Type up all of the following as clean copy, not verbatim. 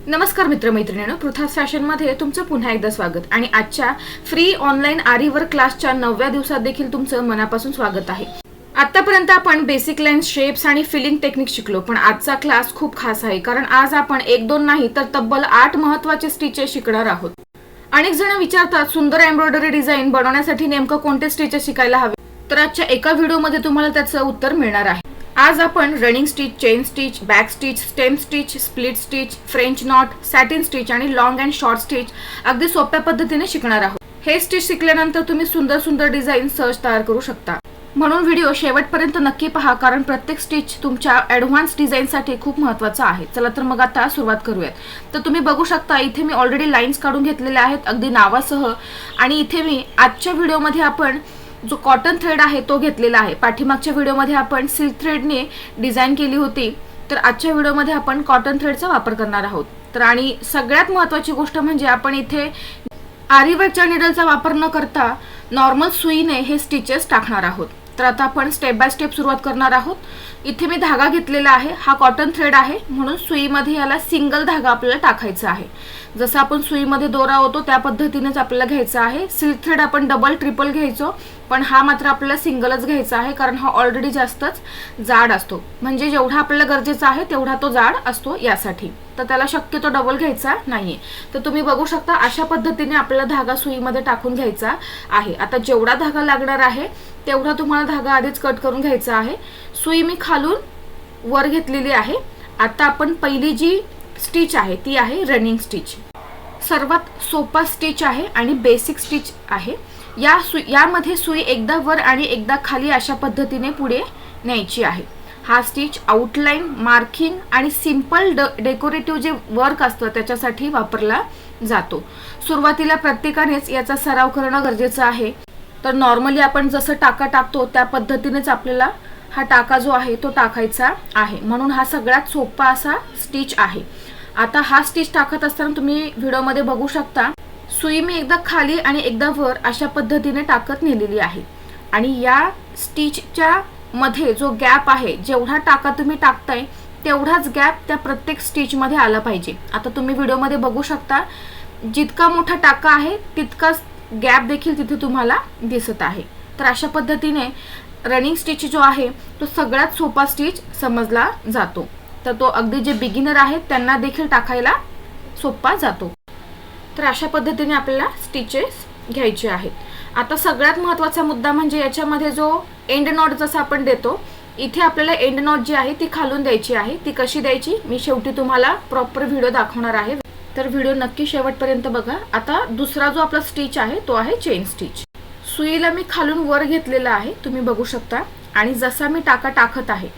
नमस्कार मित्रमैत्रिणींनो, पृथ्वी फॅशनमध्ये तुमचं पुन्हा एकदा स्वागत आणि आजच्या फ्री ऑनलाईन आरीवर्क क्लासच्या 9व्या दिवसात देखील तुमचं मनापासून स्वागत आहे। आतापर्यंत आपण बेसिक लाईन्स, शेप्स आणि फिलिंग टेक्निक शिकलो, पण आजचा क्लास खूप खास आहे कारण आज आपण 1-2 नाही तर तब्बल 8 महत्त्वाचे स्टिचेस शिकणार आहोत। अनेक जण विचारतात सुंदर एम्ब्रॉयडरी डिझाइन बनवण्यासाठी नेमकं कोणते स्टिचेस शिकायला हवे, तर आजच्या एका व्हिडिओमध्ये तुम्हाला त्याचं उत्तर मिळणार आहे। आज आपण running stitch, chain stitch, back stitch, stem stitch, split stitch, French not, satin stitch आणि लॉंग अँड शॉर्ट स्टिच अगदी सोप्या पद्धतीने शिकणार आहोत। हे स्टिच शिकल्यानंतर तुम्ही सुंदर सुंदर डिझाइन सहज तयार करू शकता, म्हणून व्हिडिओ शेवटपर्यंत नक्की पहा कारण प्रत्येक स्टिच तुमच्या ॲडव्हान्स डिझाइनसाठी खूप महत्त्वाचा आहे। चला तर मग आता सुरुवात करूयात। तर तुम्ही बघू शकता इथे मी ऑलरेडी लाईन्स काढून घेतलेल्या आहेत अगदी नावासह, आणि इथे मी आजच्या व्हिडिओमध्ये आपण जो कॉटन थ्रेड आहे तो घेतलेला आहे। पाठीमागच्या व्हिडिओमध्ये आपण सिल्क थ्रेडने डिझाइन केली होती, तर आजच्या व्हिडिओमध्ये आपण कॉटन थ्रेडचा वापर करणार आहोत। तर आणि सगळ्यात महत्त्वाची गोष्ट म्हणजे आपण इथे आरीवर्कच्या निडलचा वापर न करता नॉर्मल सुईने हे स्टिचेस टाकणार आहोत। तर आता आपण स्टेप बाय स्टेप सुरुवात करणार आहोत। इथे मी धागा घेतलेला आहे, हा कॉटन थ्रेड आहे म्हणून सुईमध्ये याला सिंगल धागा आपल्याला टाकायचा आहे। जसं आपण सुईमध्ये दोरा होतो त्या पद्धतीनेच आपल्याला घ्यायचा आहे। सिल्क थ्रेड आपण डबल ट्रिपल घ्यायचो, पण हा मात्र आपल्याला सिंगलच घ्यायचा आहे कारण हा ऑलरेडी जास्तच जाड असतो, म्हणजे जेवढा आपल्याला गरजेचा आहे तेवढा तो जाड असतो यासाठी, तर त्याला शक्यतो डबल घ्यायचा नाहीये। तर तुम्ही बघू शकता अशा पद्धतीने आपल्याला धागा सुईमध्ये टाकून घ्यायचा आहे। आता जेवढा धागा लागणार आहे तेवढा तुम्हाला धागा आधीच कट करून घ्यायचा आहे। सुई मी खालून वर घेतलेली आहे। आता आपण पहिली जी स्टिच आहे ती आहे रनिंग स्टिच। सर्वात सोपा स्टिच आहे आणि बेसिक स्टिच आहे। यामध्ये सुई एकदा वर आणि एकदा खाली अशा पद्धतीने पुढे न्यायची आहे। हा स्टिच आउटलाइन, मार्किंग आणि सिंपल डेकोरेटिव्ह जे वर्क असतं त्याच्यासाठी वापरला जातो। सुरुवातीला प्रत्येकानेच याचा सराव करणं गरजेचं आहे। तर नॉर्मली आपण जसं टाका टाकतो त्या पद्धतीनेच आपल्याला हा टाका जो आहे तो टाकायचा आहे, म्हणून हा सगळ्यात सोपा असा स्टिच आहे। आता हा स्टिच टाकत असताना तुम्ही व्हिडिओमध्ये बघू शकता सुई मी एकदा खाली आणि एकदा वर अशा पद्धतीने टाकत नेलेली आहे, आणि या स्टिचच्या मध्ये जो गॅप आहे जेवढा टाका तुम्ही टाकताय तेवढाच गॅप त्या प्रत्येक स्टिच मध्ये आला पाहिजे। आता तुम्ही व्हिडिओमध्ये बघू शकता जितका मोठा टाका आहे तितकाच गॅप देखील तिथे तुम्हाला दिसत आहे। तर अशा पद्धतीने रनिंग स्टिच जो आहे तो सगळ्यात सोपा स्टिच समजला जातो, तर तो अगदी जे बिगिनर आहेत त्यांना देखील टाकायला सोपा जातो। तर अशा पद्धतीने आपल्याला स्टिचेस घ्यायचे आहेत। आता सगळ्यात महत्त्वाचा मुद्दा म्हणजे याच्यामध्ये जो एंड नॉट जसा आपण देतो, इथे आपल्याला एंड नॉट जी आहे ती खालून द्यायची आहे। ती कशी द्यायची मी शेवटी तुम्हाला प्रॉपर व्हिडिओ दाखवणार आहे, तर व्हिडिओ नक्की शेवटपर्यंत बघा। आता दुसरा जो आपला स्टिच आहे तो आहे चेन स्टिच। सुईला मी खालून वर घेतलेला आहे तुम्ही बघू शकता, आणि जसा मी टाका टाकत आहे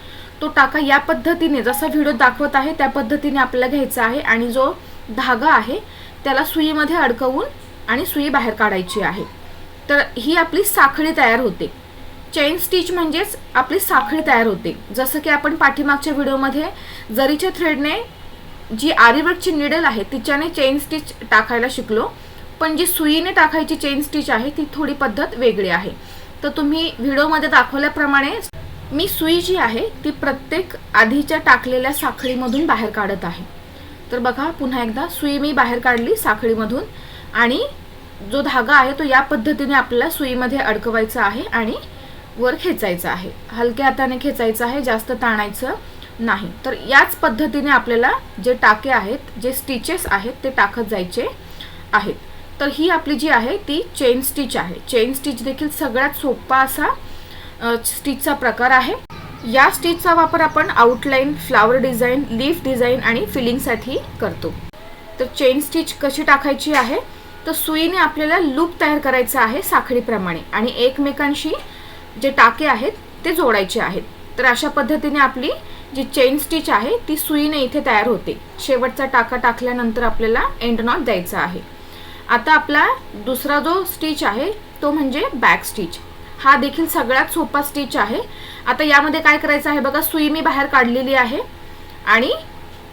तो टाका या पद्धतीने जसा व्हिडिओ दाखवत आहे त्या पद्धतीने आपल्याला घ्यायचा आहे, आणि जो धागा आहे त्याला सुईमध्ये अडकवून आणि सुई बाहेर काढायची आहे। तर ही आपली साखळी तयार होते। चेन स्टिच म्हणजेच आपली साखळी तयार होते। जसं की आपण पाठीमागच्या व्हिडिओमध्ये जरीच्या थ्रेडने जी आरीवर्कची निडल आहे तिच्याने चेन स्टिच टाकायला शिकलो, पण जी सुईने टाकायची चेन स्टिच आहे ती थोडी पद्धत वेगळी आहे। तर तुम्ही व्हिडिओमध्ये दाखवल्याप्रमाणे मी सुई जी आहे ती प्रत्येक आधीच्या टाकलेल्या साखळीमधून बाहेर काढत आहे। तर बघा पुन्हा एकदा सुई मी बाहेर काढली साखळीमधून, आणि जो धागा आहे तो या पद्धतीने आपल्याला सुईमध्ये अडकवायचा आहे आणि वर खेचायचा आहे। हलक्या हाताने खेचायचं आहे, जास्त ताणायचं नाही। तर याच पद्धतीने आपल्याला जे टाके आहेत, जे स्टिचेस आहेत ते टाकत जायचे आहेत। तर ही आपली जी आहे ती चेन स्टिच आहे। चेन स्टिच देखील सगळ्यात सोपा असा स्टिचचा प्रकार आहे। या स्टिचचा वापर आपण outline, flower design, leaf design आणि फिलिंगसाठी करतो। तर चेन स्टिच कशी टाकायची आहे, तर सुईने आपल्याला लूप तयार करायचा आहे साखळीप्रमाणे, आणि एकमेकांशी जे टाके आहेत ते जोडायचे आहेत। तर अशा पद्धतीने आपली जी चेन स्टिच आहे ती सुईने इथे तयार होते। शेवटचा टाका टाकल्यानंतर आपल्याला एंड नॉट द्यायचा आहे। आता आपला दुसरा जो स्टिच आहे तो म्हणजे बॅक स्टिच। हा देखील सगळ्यात सोपा स्टिच आहे। आता यामध्ये काय करायचं आहे बघा, सुई मी बाहेर काढलेली आहे आणि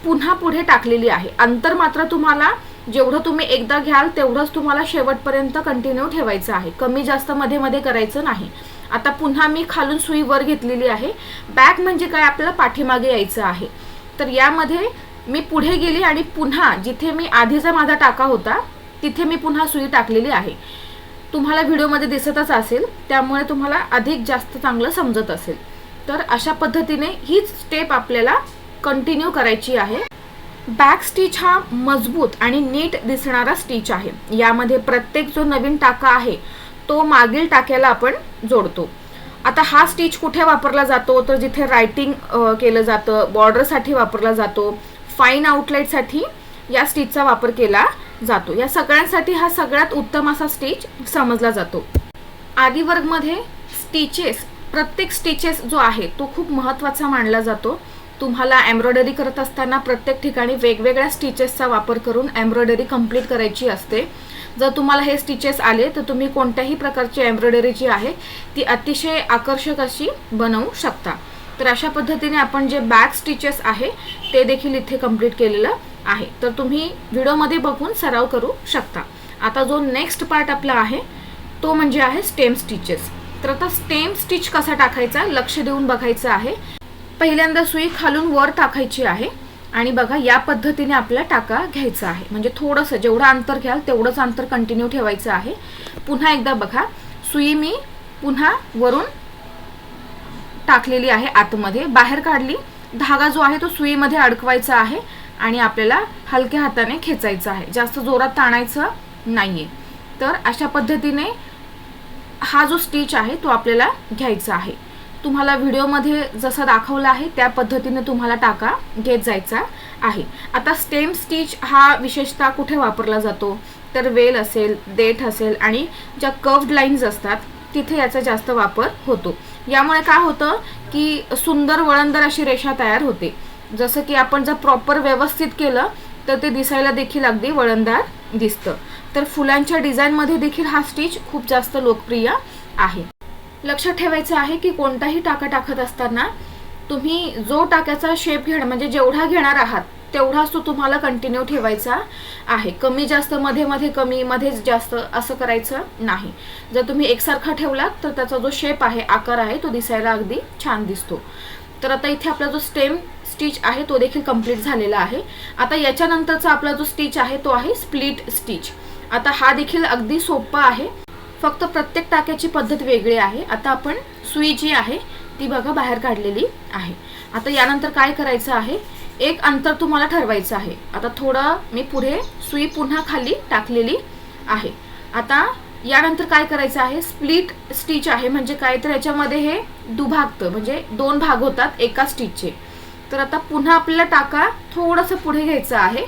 पुन्हा पुढे टाकलेली आहे। अंतर मात्र तुम्हाला जेवढं तुम्ही एकदा घ्याल तेवढंच तुम्हाला शेवटपर्यंत कंटिन्यू ठेवायचं आहे, कमी जास्त मध्ये मध्ये करायचं नाही। आता पुन्हा मी खालून सुई वर घेतलेली आहे। बॅक म्हणजे काय, आपल्याला पाठीमागे यायचं आहे। तर यामध्ये मी पुढे गेली आणि पुन्हा जिथे मी आधीचा माझा टाका होता तिथे मी पुन्हा सुई टाकलेली आहे. तुम्हाला व्हिडिओमध्ये दिसतच असेल, त्यामुळे तुम्हाला अधिक जास्त चांगलं समजत असेल. तर अशा पद्धतीने हीच स्टेप आपल्याला कंटिन्यू करायची आहे. बॅक स्टिच हा मजबूत आणि नीट दिसणारा स्टिच आहे. यामध्ये प्रत्येक जो नवीन टाका आहे तो मागील टाक्याला आपण जोडतो. आता हा स्टिच कुठे वापरला जातो, तर जिथे रायटिंग केलं जातं, बॉर्डरसाठी वापरला जातो, फाईन आउटलाईनसाठी या स्टिचचा वापर केला जातो. या सगळ्यांसाठी हा सगळ्यात उत्तम असा स्टिच समजला जातो. आरी वर्कमध्ये स्टिचेस, प्रत्येक स्टिचेस जो आहे तो खूप महत्त्वाचा मानला जातो. तुम्हाला एम्ब्रॉयडरी करत असताना प्रत्येक ठिकाणी वेगवेगळ्या स्टिचेसचा वापर करून एम्ब्रॉयडरी कंप्लीट करायची असते. जर तुम्हाला हे स्टिचेस आले तर तुम्ही कोणत्याही प्रकारची एम्ब्रॉयडरी जी आहे ती अतिशय आकर्षक अशी बनवू शकता. तर अशा पद्धतीने आपण जे बॅक स्टिचेस आहे ते देखील इथे कंप्लीट केलेलं आहे. तर तुम्ही व्हिडिओमध्ये बघून सराव करू शकता. आता जो नेक्स्ट पार्ट आपला आहे तो म्हणजे आहे स्टेम स्टिचेस. तर आता स्टेम स्टिच कसा टाकायचा लक्ष देऊन बघायचं आहे. पहिल्यांदा सुई खालून वर टाकायची आहे आणि बघा या पद्धतीने आपला टाका घ्यायचा आहे. म्हणजे थोडंसं जेवढं अंतर घ्याल तेवढंच अंतर कंटिन्यू ठेवायचं आहे. पुन्हा एकदा बघा, सुई मी पुन्हा वरून टाकलेली आहे, आतमध्ये बाहेर काढली. धागा जो आहे तो सुईमध्ये अडकवायचा आहे आणि आपल्याला हलक्या हाताने खेचायचा आहे, जास्त जोरात ताणायचं नाहीये. तर अशा पद्धतीने हा जो स्टिच आहे तो आपल्याला घ्यायचा आहे. तुम्हाला व्हिडिओमध्ये जसं दाखवलं आहे त्या पद्धतीने तुम्हाला टाका घेत जायचा आहे. आता स्टेम स्टिच हा विशेषतः कुठे वापरला जातो, तर वेल असेल, देठ असेल आणि ज्या कर्व्ड लाईन्स असतात तिथे याचा जास्त वापर होतो. यामुळे काय होतं की सुंदर वळणदार अशी रेषा तयार होते. जसं की आपण जर प्रॉपर व्यवस्थित केलं तर ते दिसायला देखील अगदी वळणदार दिसतं. तर फुलांच्या डिझाईनमध्ये देखील हा स्टिच खूप जास्त लोकप्रिय आहे. लक्षात ठेवायचं आहे की कोणताही टाका टाकत असताना तुम्ही जो टाक्याचा शेप घेणार म्हणजे जेवढा घेणार आहात तेवढाच तो तुम्हाला कंटिन्यू ठेवायचा आहे. कमी जास्त, मध्ये मध्ये कमी, मध्येच जास्त असं करायचं नाही. जर तुम्ही एकसारखा ठेवलात तर त्याचा जो शेप आहे, आकार आहे, तो दिसायला अगदी छान दिसतो. तर आता इथे आपला जो स्टेम स्टिच आहे तो देखील कंप्लीट झालेला आहे. आता याच्यानंतरचा आपला जो स्टिच आहे तो आहे स्प्लिट स्टिच. आता हा देखील अगदी सोपा आहे, फक्त प्रत्येक टाक्याची पद्धत वेगळी आहे. आता आपण सुई जी आहे ती बघा बाहेर काढलेली आहे. आता यानंतर काय करायचं आहे, एक अंतर तुम्हाला ठरवायचं आहे. आता थोडं मी पुढे सुई पुन्हा खाली टाकलेली आहे. आता यानंतर काय करायचं आहे, स्प्लिट स्टिच आहे. म्हणजे काय, तर याच्यामध्ये हे दुभागतं, म्हणजे दोन भाग होतात एका स्टिचचे. तर आता पुन्हा आपल्याला टाका थोडंसं पुढे घ्यायचा आहे.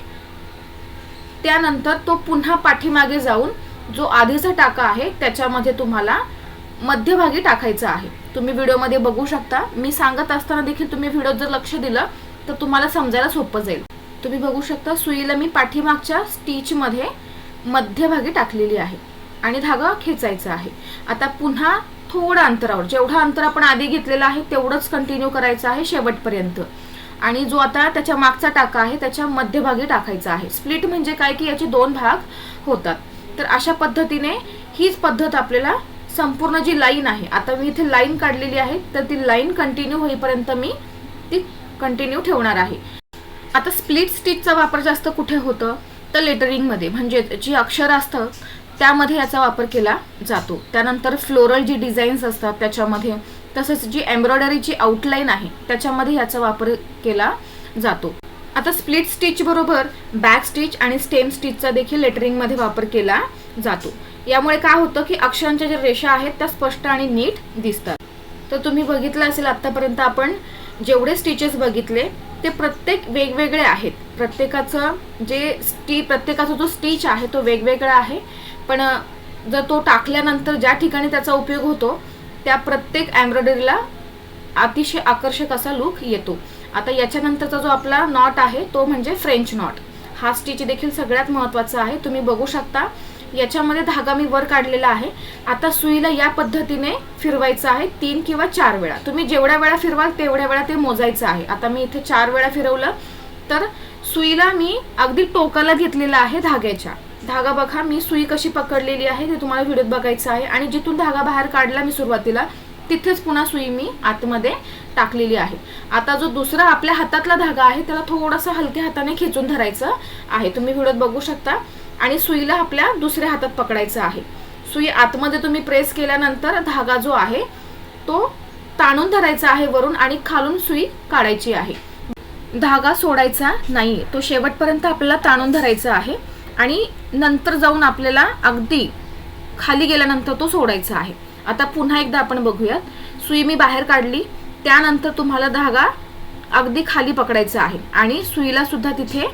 त्यानंतर तो पुन्हा पाठीमागे जाऊन जो आधीचा टाका आहे त्याच्यामध्ये तुम्हाला मध्यभागी टाकायचा आहे. तुम्ही व्हिडिओमध्ये बघू शकता. मी सांगत असताना देखील तुम्ही व्हिडिओत जर लक्ष दिलं तर तुम्हाला समजायला सोपं जाईल. तुम्ही बघू शकता सुईला मी पाठीमागच्या स्टिचमध्ये मध्यभागी टाकलेली आहे आणि धागा खेचायचा आहे. आता पुन्हा थोडं अंतरावर, जेवढं अंतर आपण आधी घेतलेलं आहे तेवढंच कंटिन्यू करायचं आहे शेवटपर्यंत. आणि जो आता त्याच्या मागचा टाका आहे त्याच्या मध्यभागी टाकायचा आहे. स्प्लिट म्हणजे काय की याचे दोन भाग होतात. तर अशा पद्धतीने हीच पद्धत आपल्याला संपूर्ण जी लाईन आहे, आता मी इथे लाईन काढलेली आहे, तर ती लाईन कंटिन्यू होईपर्यंत मी ती कंटिन्यू ठेवणार आहे. आता स्प्लिट स्टिचचा वापर जास्त कुठे होतं, तर लेटरिंगमध्ये, म्हणजे जी अक्षर असतात त्यामध्ये याचा वापर केला जातो. त्यानंतर फ्लोरल जी डिझाईन्स असतात त्याच्यामध्ये, तसंच जी एम्ब्रॉयडरीची आउटलाईन आहे त्याच्यामध्ये याचा वापर केला जातो. आता स्प्लिट स्टिच बरोबर बॅक स्टिच आणि स्टेम स्टिचचा देखील लेटरिंगमध्ये वापर केला जातो. यामुळे काय होतं की अक्षरांच्या ज्या रेषा आहेत त्या स्पष्ट आणि नीट दिसतात. तर तुम्ही बघितलं असेल आतापर्यंत आपण जेवढे स्टिचेस बघितले ते प्रत्येक वेगवेगळे आहेत. प्रत्येकाचा जो स्टिच आहे तो वेगवेगळा आहे. पण जर तो टाकल्यानंतर ज्या ठिकाणी त्याचा उपयोग होतो त्या प्रत्येक एम्ब्रॉयडरीला अतिशय आकर्षक असा लुक येतो. आता याच्यानंतरचा जो आपला नॉट आहे तो म्हणजे फ्रेंच नॉट. हा स्टिच देखील सगळ्यात महत्त्वाचा आहे. तुम्ही बघू शकता याच्यामध्ये धागा मी वर काढलेला आहे. आता सुईला या पद्धतीने फिरवायचं आहे 3 किंवा 4 वेळा. तुम्ही जेवढ्या वेळा फिरवाल तेवढ्या वेळा ते मोजायचं आहे. आता मी इथे 4 वेळा फिरवलं तर सुईला मी अगदी टोकाला घेतलेला आहे धाग्याच्या. धागा बघा मी सुई कशी पकडलेली आहे ते तुम्हाला व्हिडिओत बघायचं आहे. आणि जिथून धागा बाहेर काढला मी सुरुवातीला तिथेच पुन्हा सुई मी आतमध्ये टाकलेली आहे. आता जो दुसरा आपल्या हातातला धागा आहे त्याला थोडासा हलक्या हाताने खेचून धरायचं आहे. तुम्ही व्हिडिओत बघू शकता. आणि सुईला आपल्या दुसऱ्या हातात पकडायचं आहे. सुई आतमध्ये तुम्ही प्रेस केल्यानंतर धागा जो आहे तो ताणून धरायचा आहे वरून आणि खालून सुई काढायची आहे. धागा सोडायचा नाही, तो शेवटपर्यंत आपल्याला ताणून धरायचा आहे आणि नंतर जाऊन आपल्याला अगदी खाली गेल्यानंतर तो सोडायचा आहे. आता पुन्हा एकदा आपण बघूयात. सुई मी बाहेर काढली, त्यानंतर तुम्हाला धागा अगदी खाली पकडायचा आहे आणि सुईला सुद्धा तिथे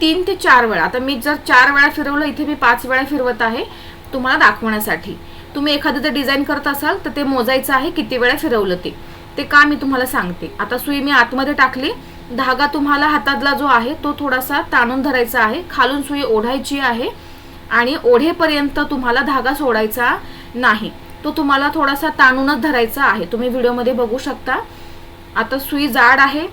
3 ते 4 वेळा, आता मी जर 4 वेळा फिरवलं, इथे मी 5 वेळा फिरवत आहे तुम्हाला दाखवण्यासाठी. तुम्ही एखादं जर डिझाईन करत असाल तर ते मोजायचं आहे किती वेळा फिरवलं ते का मी तुम्हाला सांगते. आता सुई मी आतमध्ये टाकली, धागा तुम्हाला हातातला जो आहे तो थोडासा ताणून धरायचा आहे, खालून सुई ओढायची आहे आणि ओढेपर्यंत तुम्हाला धागा सोडायचा नाही, तो तुम्हाला थोडासा ताणूनच धरायचा आहे. तुम्ही व्हिडिओमध्ये बघू शकता. आता सुई जाड आहे,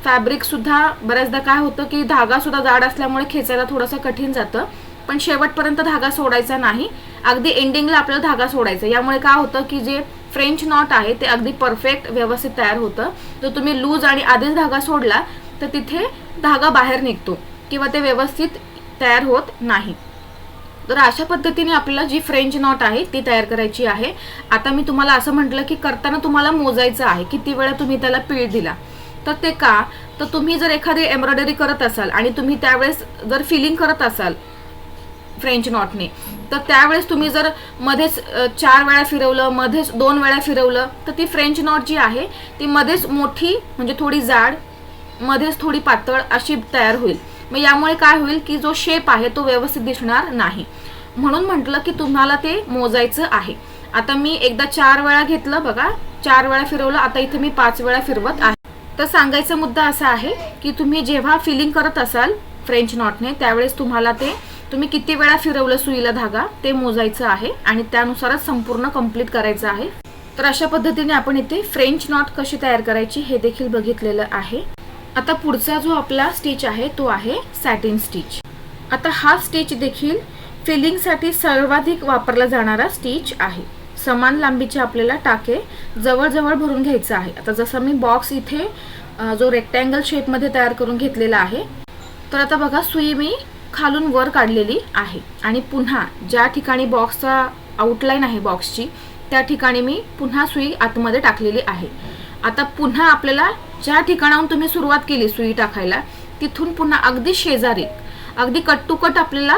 फॅब्रिक सुद्धा बऱ्याचदा काय होतं की धागा सुद्धा जाड असल्यामुळे खेचायला थोडंसं कठीण जातं, पण शेवटपर्यंत धागा सोडायचा नाही, अगदी एंडिंगला आपल्याला धागा सोडायचा. यामुळे काय होतं की जे फ्रेंच नॉट आहे ते अगदी परफेक्ट व्यवस्थित तयार होतं. जर तुम्ही लूज आणि आधीच धागा सोडला तर तिथे धागा बाहेर निघतो किंवा ते व्यवस्थित तयार होत नाही. तर अशा पद्धतीने आपल्याला जी फ्रेंच नॉट आहे ती तयार करायची आहे. आता मी तुम्हाला असं म्हटलं की करताना तुम्हाला मोजायचं आहे किती वेळा तुम्ही त्याला पीळ दिला. तर ते का, तर तुम्ही जर एखादी एम्ब्रॉयडरी करत असाल आणि तुम्ही त्यावेळेस जर फिलिंग करत असाल फ्रेंच नॉटने, तर त्यावेळेस तुम्ही जर मध्येच 4 वेळा फिरवलं, मध्येच 2 वेळा फिरवलं, तर ती फ्रेंच नॉट जी आहे ती मध्येच मोठी म्हणजे थोडी जाड, मध्येच थोडी पातळ अशी तयार होईल. मग यामुळे काय होईल की जो शेप आहे तो व्यवस्थित दिसणार नाही. म्हणून म्हटलं की तुम्हाला ते मोजायचं आहे. आता मी एकदा 4 वेळा घेतलं बघा, 4 वेळा फिरवलं, आता इथे मी 5 वेळा फिरवत आहे. तर सांगायचा मुद्दा असा आहे की तुम्ही जेव्हा फिलिंग करत असाल फ्रेंच नॉटने त्यावेळेस तुम्हाला ते तुम्ही किती वेळा फिरवलं सुईला धागा ते मोजायचं आहे आणि त्यानुसारच संपूर्ण कंप्लीट करायचं आहे. तर अशा पद्धतीने आपण इथे फ्रेंच नॉट कशी तयार करायची हे देखील बघितलेलं आहे. आता पुढचा जो आपला स्टिच आहे तो आहे सॅटिन स्टिच. आता हा स्टिच देखील फिलिंगसाठी सर्वाधिक वापरला जाणारा स्टिच आहे. समान लांबीचे आपल्याला टाके जवळजवळ भरून घ्यायचं आहे. आता जसं मी बॉक्स इथे जो रेक्टँगल शेपमध्ये तयार करून घेतलेला आहे, तर आता बघा सुई मी खालून वर काढलेली आहे आणि पुन्हा ज्या ठिकाणी बॉक्सचा आउटलाईन आहे बॉक्सची त्या ठिकाणी मी पुन्हा सुई आतमध्ये टाकलेली आहे. आता पुन्हा आपल्याला ज्या ठिकाणाहून तुम्ही सुरुवात केली सुई टाकायला तिथून पुन्हा अगदी शेजारी अगदी कट टू कट आपल्याला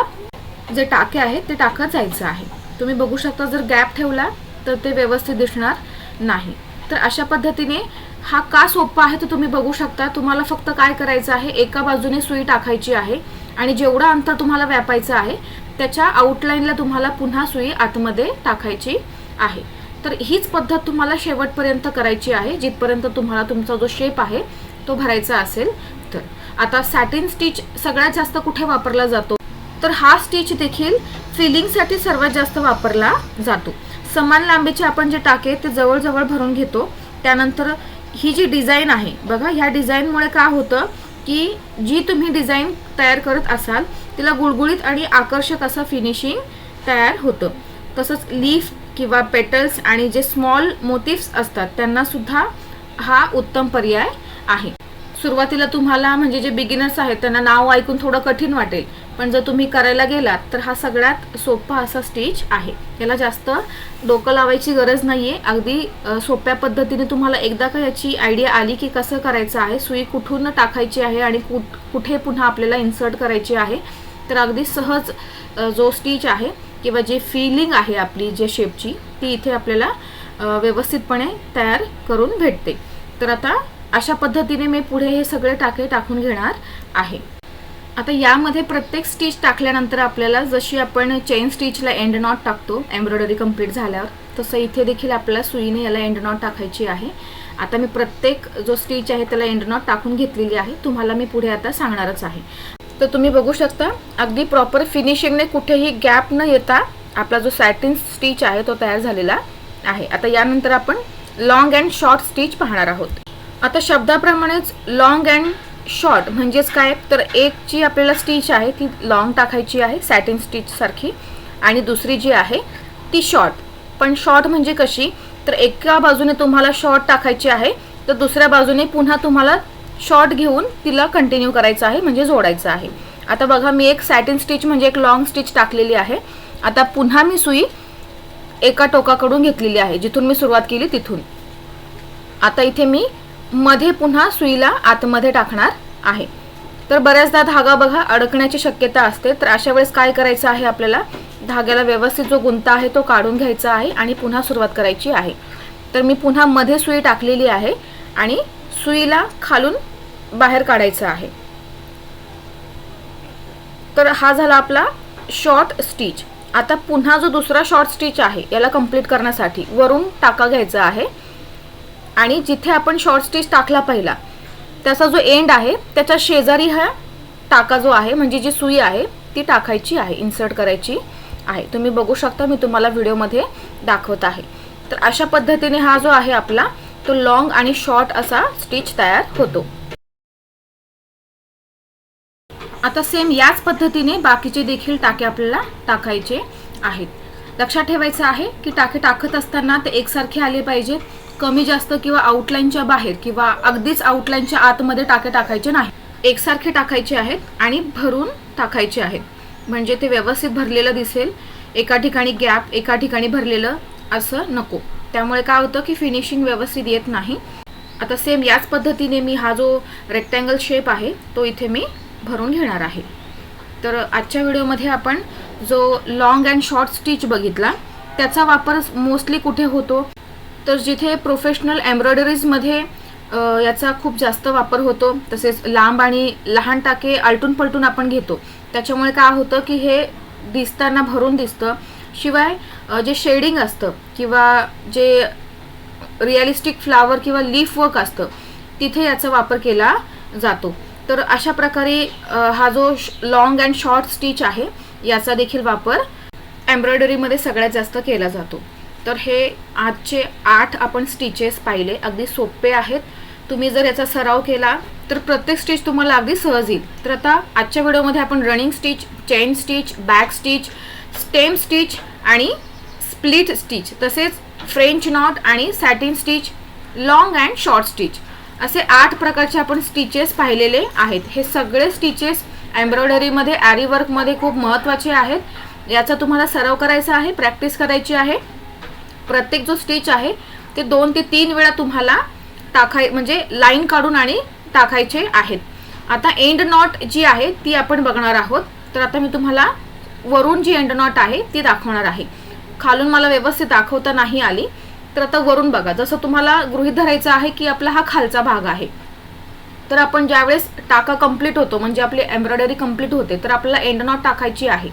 जे टाके आहेत ते टाकत जायचं आहे. तुम्ही बघू शकता जर गॅप ठेवला तर ते व्यवस्थित दिसणार नाही. तर अशा पद्धतीने हा का सोपा आहे तर तुम्ही बघू शकता. तुम्हाला फक्त काय करायचं आहे, एका बाजूने सुई टाकायची आहे आणि जेवढं अंतर तुम्हाला व्यापायचं आहे त्याच्या आउटलाईनला तुम्हाला पुन्हा सुई आतमध्ये टाकायची आहे. तर हीच पद्धत तुम्हाला शेवटपर्यंत करायची आहे जिथपर्यंत तुम्हाला तुमचा जो शेप आहे तो भरायचा असेल तर. आता सॅटिन स्टिच सगळ्यात जास्त कुठे वापरला जातो, तर हा स्टिच देखील फिलिंगसाठी सर्वात जास्त वापरला जातो. समान लांबीचे आपण जे टाके ते जवळजवळ भरून घेतो. त्यानंतर ही जी डिझाईन आहे बघा, ह्या डिझाईनमुळे काय होतं की जी तुम्ही डिझाईन तयार करत असाल तिला गुळगुळीत आणि आकर्षक असं फिनिशिंग तयार होतं. तसंच लीफ किंवा पेटल्स आणि जे स्मॉल मोटिव्स असतात त्यांना सुद्धा हा उत्तम पर्याय आहे. सुरुवातीला तुम्हाला म्हणजे जे बिगिनर्स आहेत त्यांना नाव ऐकून थोडं कठीण वाटेल, पण जर तुम्ही करायला गेलात तर हा सगळ्यात सोपा असा स्टिच आहे. याला जास्त डोकं लावायची गरज नाहीये. अगदी सोप्या पद्धतीने तुम्हाला एकदा का याची आयडिया आली की कसं करायचं आहे, सुई कुठून टाकायची आहे आणि कुठे पुन्हा आपल्याला इन्सर्ट करायची आहे, तर अगदी सहज जो स्टिच आहे किंवा जे फिलिंग आहे आपली जे शेपची ती इथे आपल्याला व्यवस्थितपणे तयार करून भेटते. तर आता अशा पद्धतीने मी पुढे हे सगळे टाके टाकून घेणार आहे. आता यामध्ये प्रत्येक स्टिच टाकल्यानंतर आपल्याला जशी आपण चेन स्टिचला एंड नॉट टाकतो एम्ब्रॉयडरी कंप्लीट झाल्यावर, तसं इथे देखील आपल्याला सुईने याला एंड नॉट टाकायची आहे. आता मी प्रत्येक जो स्टिच आहे त्याला एंड नॉट टाकून घेतलेली आहे. तुम्हाला मी पुढे आता सांगणारच आहे. तर तुम्ही बघू शकता अगदी प्रॉपर फिनिशिंगने कुठेही गॅप न येता आपला जो सॅटिन स्टिच आहे तो तयार झालेला आहे. आता यानंतर आपण लॉंग अँड शॉर्ट स्टिच पाहणार आहोत. आता शब्दाप्रमाणेच लॉंग अँड शॉर्ट म्हणजेच काय, तर एक जी आपल्याला स्टिच आहे ती लॉंग टाकायची आहे सॅटिन स्टिच सारखी आणि दुसरी जी आहे ती शॉर्ट. पण शॉर्ट म्हणजे कशी, तर एका बाजूने तुम्हाला शॉर्ट टाकायची आहे, तर दुसऱ्या बाजूने पुन्हा तुम्हाला शॉर्ट घेऊन तिला कंटिन्यू करायचं आहे, म्हणजे जोडायचं आहे. आता बघा मी एक सॅटिन स्टिच म्हणजे एक लॉंग स्टिच टाकलेली आहे. आता पुन्हा मी सुई एका टोकाकडून घेतलेली आहे, जिथून मी सुरुवात केली तिथून. आता इथे मी मध्ये पुन्हा सुईला आतमध्ये टाकणार आहे. तर बऱ्याचदा धागा बघा अडकण्याची शक्यता असते, तर अशा वेळेस काय करायचं आहे, आपल्याला धाग्याला व्यवस्थित जो गुंता आहे तो काढून घ्यायचा आहे आणि पुन्हा सुरुवात करायची आहे. तर मी पुन्हा मध्ये सुई टाकलेली आहे आणि सुईला खालून बाहेर काढायचं आहे. तर हा झाला आपला शॉर्ट स्टिच. आता पुन्हा जो दुसरा शॉर्ट स्टिच आहे याला कंप्लीट करण्यासाठी वरून टाका घ्यायचा आहे आणि जिथे आपण शॉर्ट स्टिच टाकला पहिला त्याचा जो एंड आहे त्याच्या शेजारी हा टाका जो आहे म्हणजे जी सुई आहे ती टाकायची आहे, इन्सर्ट करायची आहे. तुम्ही बघू शकता, मी तुम्हाला व्हिडिओमध्ये दाखवत आहे. तर अशा पद्धतीने हा जो आहे आपला तो लॉंग आणि शॉर्ट असा स्टिच तयार होतो. आता सेम याच पद्धतीने बाकीचे देखील टाके आपल्याला टाकायचे आहेत. लक्षात ठेवायचं आहे की टाके टाकत असताना ते एकसारखे आले पाहिजेत. कमी जास्त किंवा आउटलाईनच्या बाहेर किंवा अगदीच आउटलाईनच्या आतमध्ये टाके टाकायचे नाही. एकसारखे टाकायचे आहेत आणि भरून टाकायचे आहेत, म्हणजे ते व्यवस्थित भरलेलं दिसेल. एका ठिकाणी गॅप, एका ठिकाणी भरलेलं असं नको. त्यामुळे काय होतं की फिनिशिंग व्यवस्थित येत नाही. आता सेम याच पद्धतीने मी हा जो रेक्टँगल शेप आहे तो इथे मी भरून घेणार आहे. तर आजच्या व्हिडिओमध्ये आपण जो लॉंग अँड शॉर्ट स्टिच बघितला त्याचा वापर मोस्टली कुठे होतो, तर जिथे प्रोफेशनल एम्ब्रॉयडरीजमध्ये याचा खूप जास्त वापर होतो. तसेच लांब आणि लहान टाके आलटून पलटून आपण घेतो, त्याच्यामुळे काय होतं की हे दिसताना भरून दिसतं. शिवाय जे शेडिंग असतं किंवा जे रिअलिस्टिक फ्लावर किंवा लीफ वर्क असतं तिथे याचा वापर केला जातो. तर अशा प्रकारे हा जो लॉंग अँड शॉर्ट स्टिच आहे याचा देखील वापर एम्ब्रॉयडरीमध्ये सगळ्यात जास्त केला जातो. तर हे आजचे 8 आपण स्टिचेस पाहिले, अगदी सोपे आहेत. तुम्ही जर याचा सराव केला तर प्रत्येक स्टिच तुम्हाला अगदी सहज येईल. तर आता आजच्या व्हिडिओमध्ये आपण running stitch, chain stitch, back stitch, stem stitch आणि स्प्लिट स्टिच, तसेच फ्रेंच नॉट आणि satin stitch, long and short stitch असे 8 प्रकारचे आपण स्टिचेस पाहिलेले आहेत. हे सगळे स्टिचेस एम्ब्रॉयडरीमध्ये, आरी वर्कमध्ये खूप महत्त्वाचे आहेत. याचा तुम्हाला सराव करायचा आहे, प्रॅक्टिस करायची आहे. प्रत्येक जो स्टिच आहे ते 2 ते 3 वेळा तुम्हाला म्हणजे लाईन काढून आणि टाकायचे आहेत. आता एंड नॉट जी आहे ती आपण बघणार आहोत. तर आता मी तुम्हाला वरून जी एंड नॉट आहे ती दाखवणार आहे. खालून मला व्यवस्थित दाखवता नाही आली, तर आता वरून बघा. जसं तुम्हाला गृहीत धरायचं आहे की आपला हा खालचा भाग आहे, तर आपण ज्यावेळेस टाका कंप्लीट होतो म्हणजे आपली एम्ब्रॉयडरी कंप्लीट होते तर आपल्याला एंड नॉट टाकायची आहे.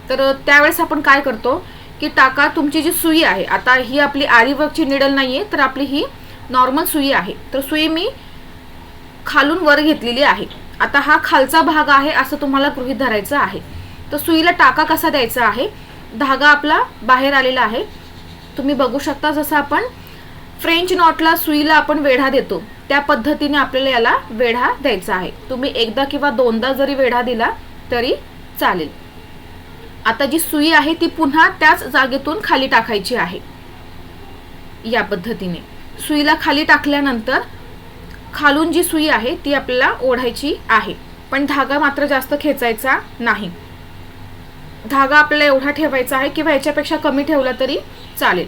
तर त्यावेळेस आपण काय करतो की टाका तुमची जी सुई आहे, आता ही आपली आरी वर्कची निडल नाहीये, तर आपली ही नॉर्मल सुई आहे. तर सुई मी खालून वर घेतलेली आहे. आता हा खालचा भाग आहे असं तुम्हाला गृहीत धरायचं आहे. तर सुईला टाका कसा द्यायचा आहे, धागा आपला बाहेर आलेला आहे, तुम्ही बघू शकता. जसं आपण फ्रेंच नॉटला सुईला आपण वेढा देतो त्या पद्धतीने आपल्याला याला वेढा द्यायचा आहे. तुम्ही एकदा किंवा दोनदा जरी वेढा दिला तरी चालेल. आता जी सुई आहे ती पुन्हा त्याच जागेतून खाली टाकायची आहे. या पद्धतीने सुईला खाली टाकल्यानंतर खालून जी सुई आहे ती आपल्याला ओढायची आहे, पण धागा मात्र जास्त खेचायचा नाही. धागा आपल्याला एवढा ठेवायचा आहे किंवा याच्यापेक्षा कमी ठेवला तरी चालेल.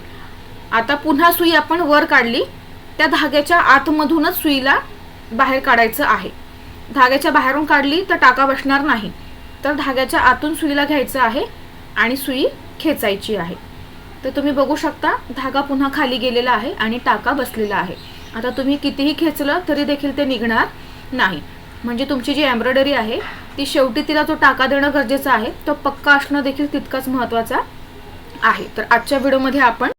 आता पुन्हा सुई आपण वर काढली, त्या धाग्याच्या आतमधूनच सुईला बाहेर काढायचं आहे. धाग्याच्या बाहेरून काढली तर टाका बसणार नाही, तर धाग्याच्या आतून सुईला घ्यायचं आहे आणि सुई खेचायची आहे. तर तुम्ही बघू शकता धागा पुन्हा खाली गेलेला आहे आणि टाका बसलेला आहे. आता तुम्ही कितीही खेचलं तरी देखील ते निघणार नाही. म्हणजे तुमची जी एम्ब्रॉयडरी आहे ती शेवटी तिला जो टाका देणं गरजेचं आहे तो पक्का असणं देखील तितकाच महत्त्वाचा आहे. तर आजच्या व्हिडिओमध्ये आपण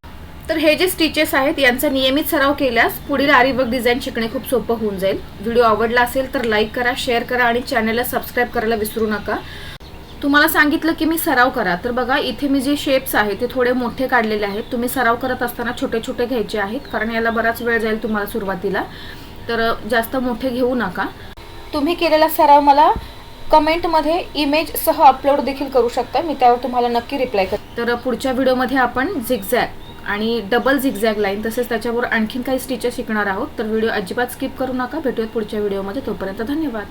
हे जे स्टिचेस आहेत यांचा नियमित सराव केल्यास पुढील आरी वर्क डिझाईन शिकणे खूप सोपं होऊन जाईल. व्हिडिओ आवडला असेल तर लाईक करा, शेअर करा आणि चॅनलला सबस्क्राईब करायला विसरू नका. तुम्हाला सांगितलं की मी सराव करा, तर बघा इथे मी जे शेप्स आहेत ते थोडे मोठे काढलेले आहेत. तुम्ही सराव करत असताना छोटे छोटे घ्यायचे आहेत, कारण याला बराच वेळ जाईल तुम्हाला सुरुवातीला, तर जास्त मोठे घेऊ नका. तुम्ही केलेला सराव मला कमेंटमध्ये इमेजसह अपलोड देखील करू शकता, मी त्यावर तुम्हाला नक्की रिप्लाय करते. तर पुढच्या व्हिडिओमध्ये आपण झिगझॅग आणि डबल झिगझॅग लाईन, तसेच त्याच्यावर आणखीन काही स्टिचेस शिकणार आहोत. तर व्हिडिओ अजिबात स्किप करू नका. भेटूयात पुढच्या व्हिडिओमध्ये. तोपर्यंत धन्यवाद.